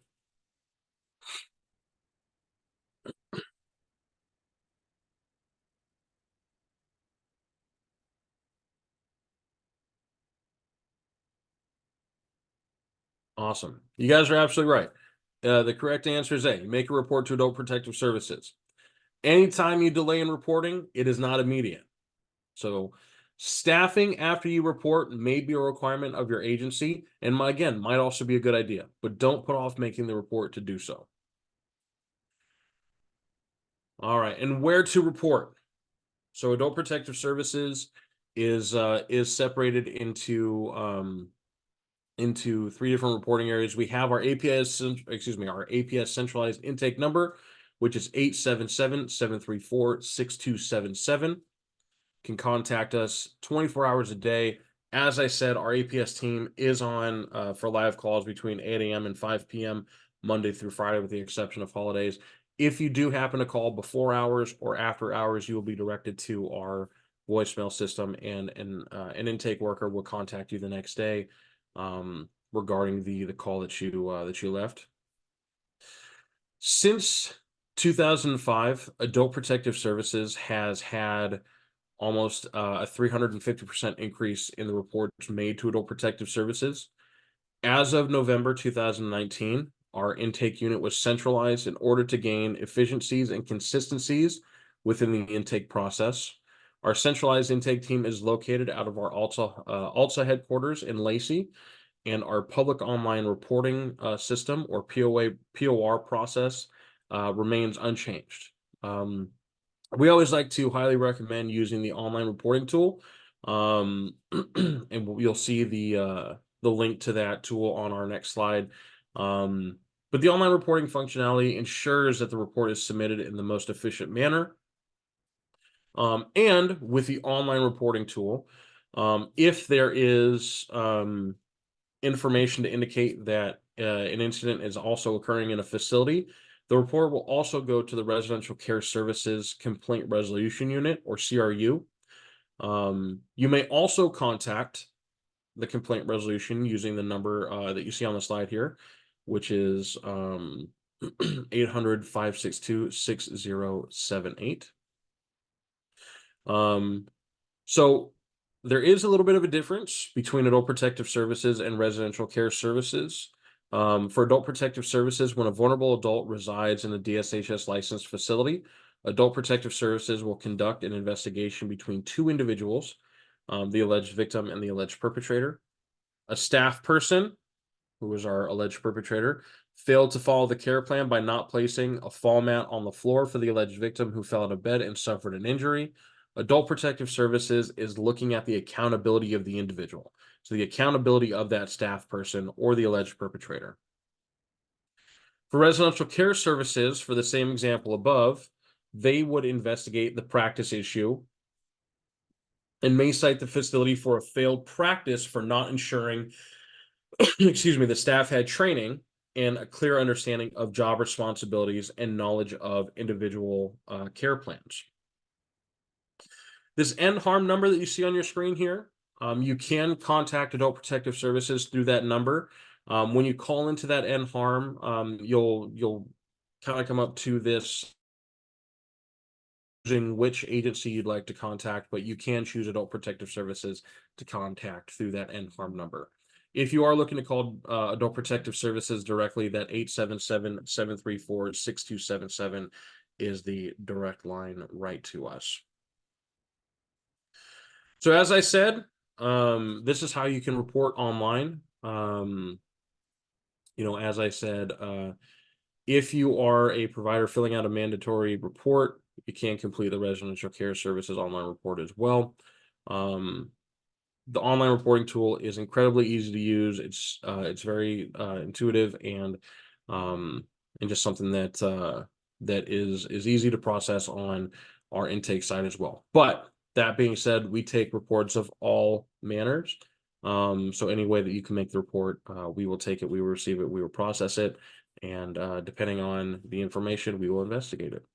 Awesome. You guys are absolutely right. The correct answer is A. You make a report to Adult Protective Services. Anytime you delay in reporting, it is not immediate. So staffing after you report may be a requirement of your agency, and again, might also be a good idea, but don't put off making the report to do so. All right, and where to report? So Adult Protective Services is separated into 3 different reporting areas. We have our APS centralized intake number, which is 877-734-6277. Can contact us 24 hours a day. As I said, our APS team is on for live calls between 8 a.m. and 5 p.m. Monday through Friday, with the exception of holidays. If you do happen to call before hours or after hours, you will be directed to our voicemail system, and an intake worker will contact you the next day regarding the call that you left. Since 2005, Adult Protective Services has had almost a 350% increase in the reports made to Adult Protective Services. As of November 2019, our intake unit was centralized in order to gain efficiencies and consistencies within the intake process. Our centralized intake team is located out of our ALSA headquarters in Lacey, and our public online reporting system, or POR process, remains unchanged. We always like to highly recommend using the online reporting tool, and you'll see the link to that tool on our next slide. But the online reporting functionality ensures that the report is submitted in the most efficient manner. And with the online reporting tool, if there is information to indicate that an incident is also occurring in a facility, the report will also go to the Residential Care Services Complaint Resolution Unit, or CRU. You may also contact the complaint resolution using the number that you see on the slide here, which is 800-562-6078. So there is a little bit of a difference between adult protective services and residential care services. For adult protective services, when a vulnerable adult resides in a DSHS licensed facility, adult protective services will conduct an investigation between two individuals, the alleged victim and the alleged perpetrator. A staff person, who is our alleged perpetrator, failed to follow the care plan by not placing a fall mat on the floor for the alleged victim who fell out of bed and suffered an injury. Adult Protective Services is looking at the accountability of the individual. So the accountability of that staff person or the alleged perpetrator. For residential care services, for the same example above, they would investigate the practice issue and may cite the facility for a failed practice for not ensuring excuse me, the staff had training and a clear understanding of job responsibilities and knowledge of individual care plans. This end harm number that you see on your screen here, you can contact Adult Protective Services through that number. When you call into that end harm, you'll kind of come up to this choosing which agency you'd like to contact, but you can choose Adult Protective Services to contact through that end harm number. If you are looking to call Adult Protective Services directly, that 877-734-6277 is the direct line right to us. So as I said, this is how you can report online. As I said, if you are a provider filling out a mandatory report, you can complete the residential care services online report as well. The online reporting tool is incredibly easy to use. It's very intuitive and just something that is easy to process on our intake side as well. But that being said, we take reports of all manners. So any way that you can make the report, we will take it, we will receive it, we will process it, and depending on the information, we will investigate it.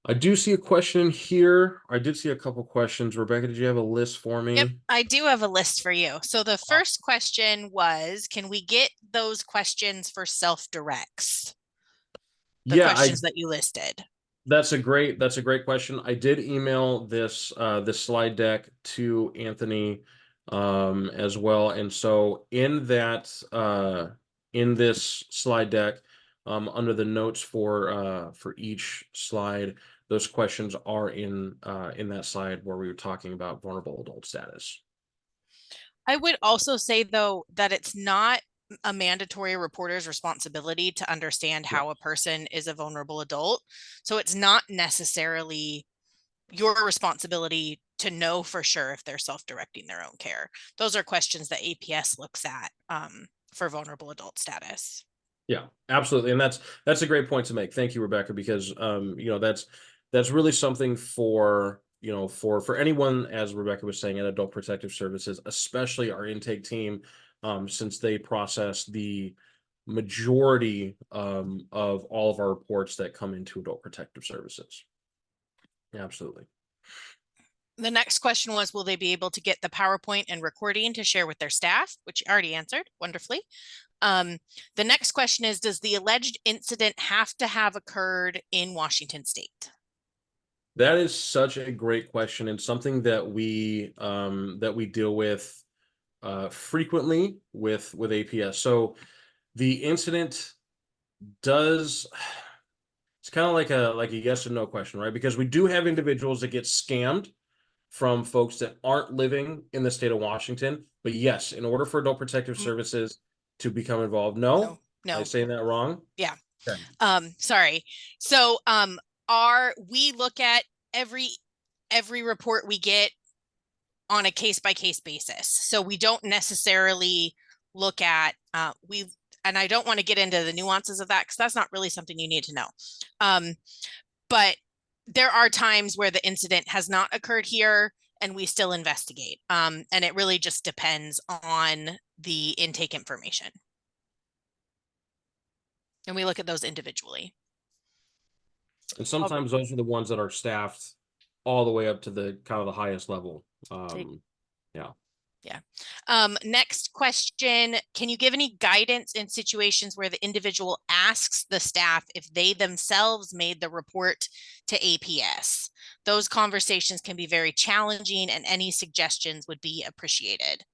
I do see a question here. I did see a couple questions. Rebecca, did you have a list for me? Yep, I do have a list for you. So the first question was, can we get those questions for self-directs? The questions that you listed. That's a great question. I did email this slide deck to Anthony as well. And so in this slide deck, under the notes for each slide, those questions are in that slide where we were talking about vulnerable adult status. I would also say, though, that it's not a mandatory reporter's responsibility to understand how a person is a vulnerable adult. So it's not necessarily your responsibility to know for sure if they're self-directing their own care. Those are questions that APS looks at for vulnerable adult status. Yeah, absolutely. And that's a great point to make. Thank you, Rebecca, because that's really something for anyone, as Rebecca was saying, at Adult Protective Services, especially our intake team, since they process the majority of all of our reports that come into Adult Protective Services. Absolutely. The next question was, will they be able to get the PowerPoint and recording to share with their staff, which you already answered wonderfully. The next question is, does the alleged incident have to have occurred in Washington State? That is such a great question, and something that we deal with frequently with APS. So the incident does, it's kind of like a yes or no question, right? Because we do have individuals that get scammed from folks that aren't living in the state of Washington. But yes, in order for Adult Protective Services to become involved, no. Am I saying that wrong? Yeah. Okay. Sorry. So we look at every report we get on a case-by-case basis. So we don't necessarily look at and I don't want to get into the nuances of that because that's not really something you need to know. But there are times where the incident has not occurred here and we still investigate. And it really just depends on the intake information. And we look at those individually. And sometimes those are the ones that are staffed all the way up to the kind of the highest level. Yeah. Yeah. Next question. Can you give any guidance in situations where the individual asks the staff if they themselves made the report to APS? Those conversations can be very challenging, and any suggestions would be appreciated.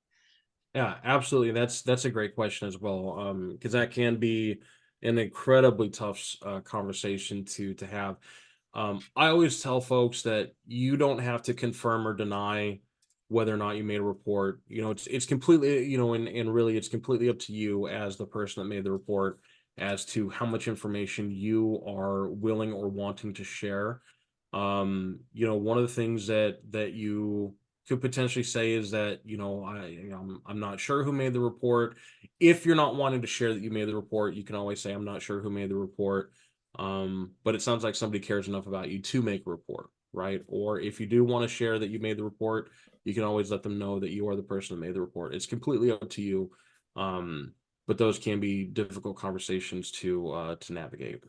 Yeah, absolutely. That's a great question as well. Because that can be an incredibly tough conversation to have. I always tell folks that you don't have to confirm or deny whether or not you made a report. It's completely, and really it's completely up to you as the person that made the report as to how much information you are willing or wanting to share. One of the things that you could potentially say is that, I'm not sure who made the report. If you're not wanting to share that you made the report, you can always say, I'm not sure who made the report. But it sounds like somebody cares enough about you to make a report, right? Or if you do want to share that you made the report, you can always let them know that you are the person that made the report. It's completely up to you. But those can be difficult conversations to navigate.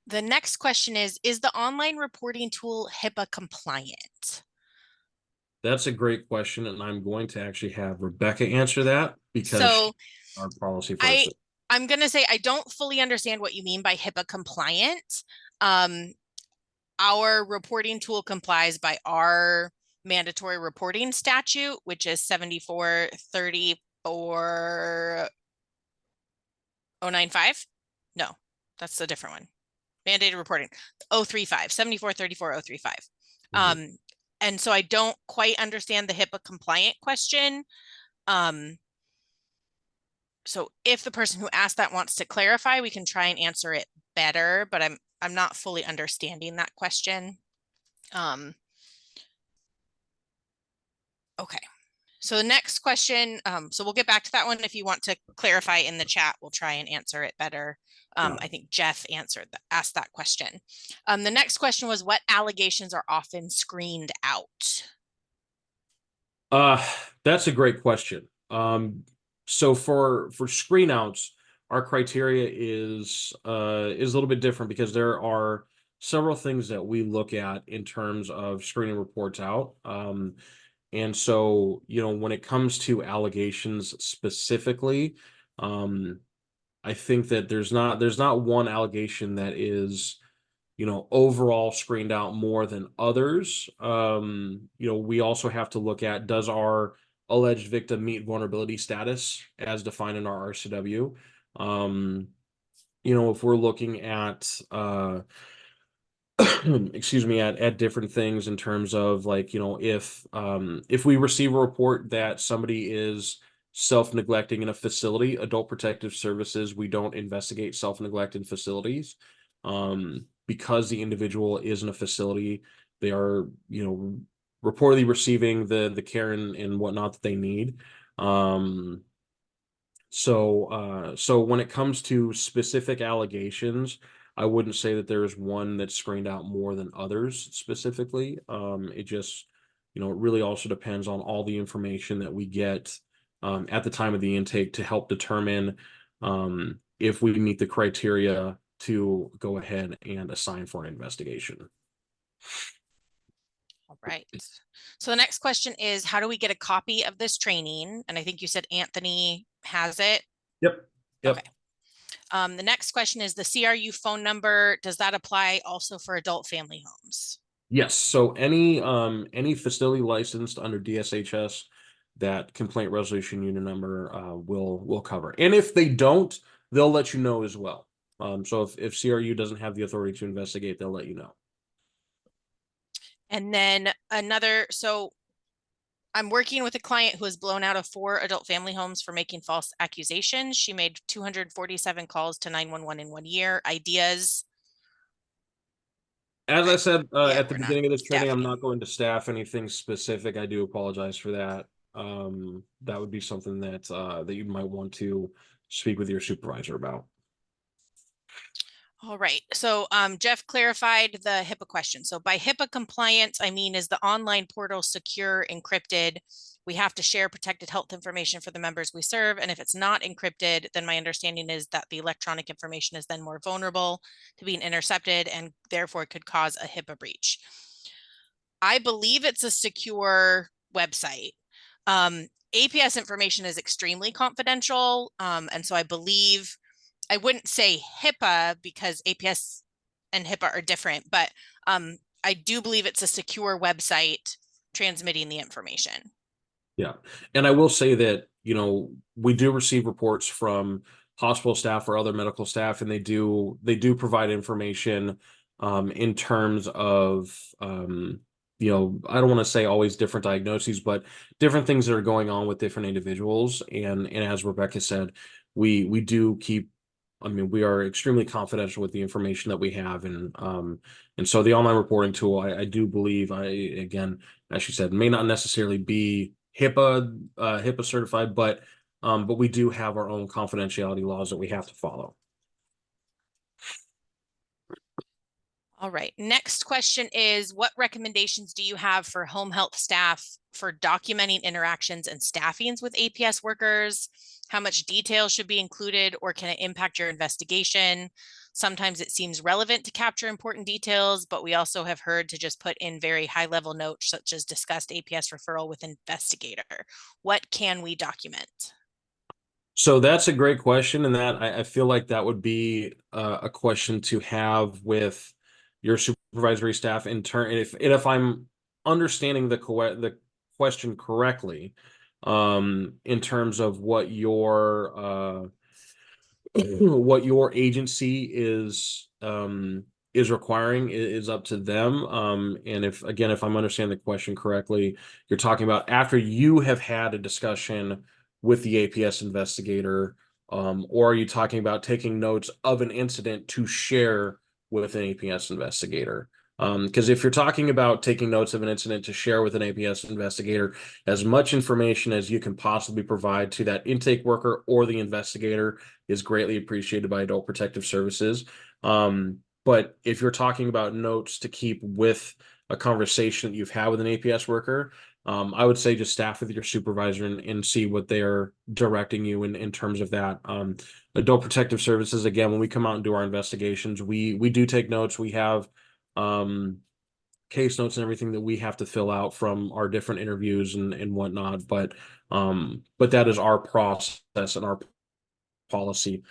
The next question is the online reporting tool HIPAA compliant? That's a great question, and I'm going to actually have Rebecca answer that because So she's our policy I person. I'm going to say I don't fully understand what you mean by HIPAA compliant. Um, our reporting tool complies by our mandatory reporting statute, which is 7434.095. No, that's a different one. Mandated reporting 035, 7434.035. And so I don't quite understand the HIPAA compliant question. So if the person who asked that wants to clarify, we can try and answer it better, but I'm not fully understanding that question. Okay. So the next question, so we'll get back to that one. If you want to clarify in the chat, we'll try and answer it better. I think Jeff asked that question. The next question was, what allegations are often screened out? That's a great question. So for screen outs, our criteria is a little bit different because there are several things that we look at in terms of screening reports out. And so, when it comes to allegations specifically, I think that there's not one allegation that is, overall screened out more than others. We also have to look at, does our alleged victim meet vulnerability status as defined in our RCW? If we're looking at excuse me, at different things in terms of, like, if we receive a report that somebody is self-neglecting in a facility, Adult Protective Services, we don't investigate self-neglect in facilities. Because the individual is in a facility, they are, reportedly receiving the care and whatnot that they need. So when it comes to specific allegations, I wouldn't say that there is one that's screened out more than others specifically. It just, it really also depends on all the information that we get at the time of the intake to help determine if we meet the criteria to go ahead and assign for an investigation. All right. So the next question is, how do we get a copy of this training? And I think you said Anthony has it. Yep. Okay. The next question is the CRU phone number. Does that apply also for adult family homes? Yes. So any facility licensed under DSHS, that complaint resolution unit number will cover. And if they don't, they'll let you know as well. So if CRU doesn't have the authority to investigate, they'll let you know. And then so I'm working with a client who has blown out of 4 adult family homes for making false accusations. She made 247 calls to 911 in 1 year. Ideas? As I said at the we're not beginning of this training, I'm staffing. not going to staff anything specific. I do apologize for that. That would be something that you might want to speak with your supervisor about. All right. So Jeff clarified the HIPAA question. So by HIPAA compliance, I mean, is the online portal secure, encrypted? We have to share protected health information for the members we serve. And if it's not encrypted, then my understanding is that the electronic information is then more vulnerable to being intercepted and therefore could cause a HIPAA breach. I believe it's a secure website. APS information is extremely confidential. And so I believe, I wouldn't say HIPAA because APS and HIPAA are different, but I do believe it's a secure website transmitting the information. Yeah. And I will say that, you know, we do receive reports from hospital staff or other medical staff, and they do provide information in terms of you know, I don't want to say always different diagnoses, but different things that are going on with different individuals. And as Rebecca said, we do keep, I mean, we are extremely confidential with the information that we have. And so the online reporting tool, I do believe, again, as she said, may not necessarily be HIPAA certified, but we do have our own confidentiality laws that we have to follow. All right. Next question is, what recommendations do you have for home health staff for documenting interactions and staffings with APS workers? How much detail should be included, or can it impact your investigation? Sometimes it seems relevant to capture important details, but we also have heard to just put in very high level notes such as discussed APS referral with investigator. What can we document? So that's a great question, and that I feel like that would be a question to have with your supervisory staff in turn. If I'm understanding the question correctly, in terms of what your what your agency is requiring is up to them. And if I'm understanding the question correctly, you're talking about after you have had a discussion with the APS investigator, or are you talking about taking notes of an incident to share with an APS investigator? Because if you're talking about taking notes of an incident to share with an APS investigator, as much information as you can possibly provide to that intake worker or the investigator is greatly appreciated by Adult Protective Services. But if you're talking about notes to keep with a conversation that you've had with an APS worker, I would say just staff with your supervisor and see what they're directing you in terms of that. Adult Protective Services, again, when we come out and do our investigations, we do take notes. We have case notes and everything that we have to fill out from our different interviews and whatnot. But that is our process and our policy.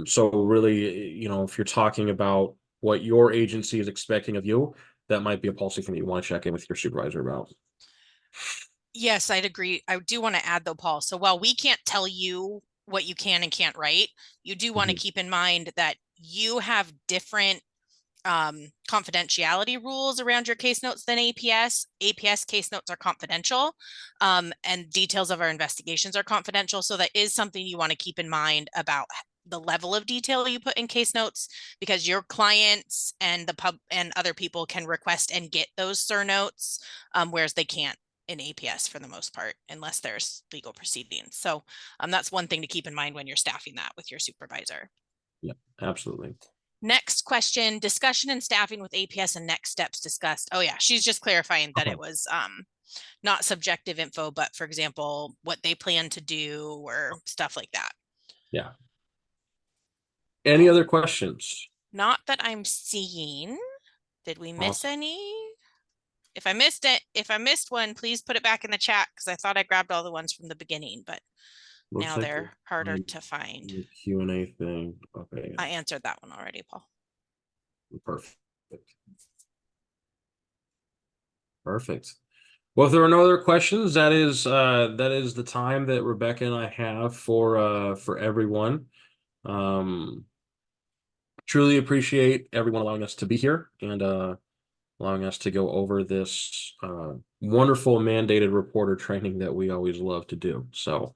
So really, you know, if you're talking about what your agency is expecting of you, that might be a policy thing that you want to check in with your supervisor about. Yes, I'd agree. I do want to add though, Paul. So while we can't tell you what you can and can't write, you do want to keep in mind that you have different confidentiality rules around your case notes than APS. APS case notes are confidential, and details of our investigations are confidential. So that is something you want to keep in mind about the level of detail you put in case notes, because your clients and the pub and other people can request and get those SIR notes, whereas they can't in APS for the most part, unless there's legal proceedings. So that's one thing to keep in mind when you're staffing that with your supervisor. Yeah, absolutely. Next question, discussion and staffing with APS and next steps discussed. Oh yeah, she's just clarifying that it was not subjective info, but for example, what they plan to do or stuff like that. Yeah. Any other questions? Not that I'm seeing. Did we miss any? If I missed one, please put it back in the chat because I thought I grabbed all the ones from the beginning, but Looks now like they're harder to find. the Q&A thing. Okay. I answered that one already, Paul. Perfect. Perfect. Well, if there are no other questions, that is the time that Rebecca and I have for everyone. Truly appreciate everyone allowing us to be here and allowing us to go over this wonderful mandated reporter training that we always love to do. So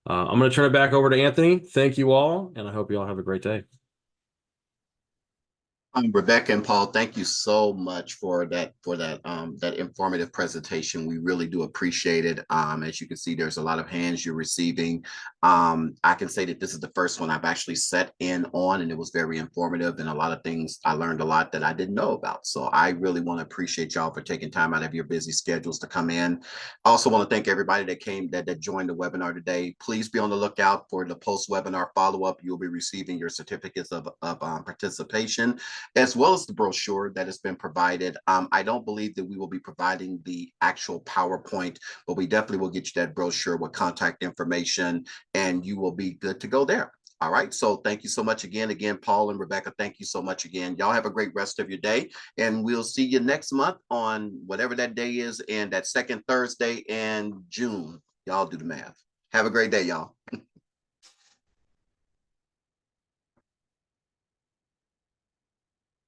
I'm going to turn it back over to Anthony. Thank you all, and I hope you all have a great day. Rebecca and Paul, thank you so much for that that informative presentation. We really do appreciate it. As you can see, there's a lot of hands you're receiving. I can say that this is the first one I've actually set in on, and it was very informative, and a lot of things I learned a lot that I didn't know about. So I really want to appreciate y'all for taking time out of your busy schedules to come in. I also want to thank everybody that joined the webinar today. Please be on the lookout for the post-webinar follow-up. You'll be receiving your certificates of participation. as well as the brochure that has been provided. I don't believe that we will be providing the actual PowerPoint, but we definitely will get you that brochure with contact information, and you will be good to go there. All right. So thank you so much again, Paul and Rebecca. Thank you so much again. Y'all have a great rest of your day. And we'll see you next month on whatever that day is, and that second Thursday in June. Y'all do the math. Have a great day, y'all.